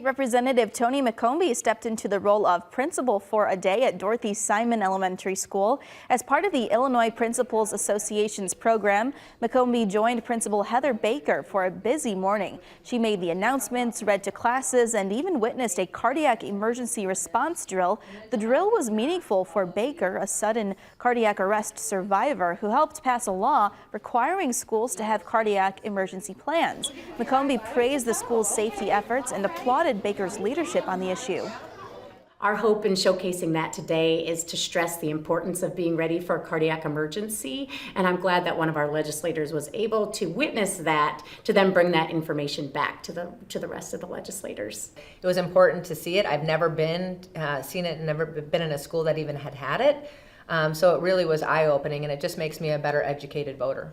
Representative Tony McCombie stepped into the role of principal for a day at Dorothy Simon Elementary School. As part of the Illinois Principals Association's program, McCombie joined Principal Heather Baker for a busy morning. She made the announcements, read to classes, and even witnessed a cardiac emergency response drill. The drill was meaningful for Baker, a sudden cardiac arrest survivor who helped pass a law requiring schools to have cardiac emergency plans. McCombie praised the school's safety efforts and applauded Baker's leadership on the issue. Our hope in showcasing that today is to stress the importance of being ready for a cardiac emergency, and I'm glad that one of our legislators was able to witness that, to then bring that information back to the rest of the legislators. It was important to see it. I've never seen it, never been in a school that even had it. So it really was eye-opening, and it just makes me a better educated voter.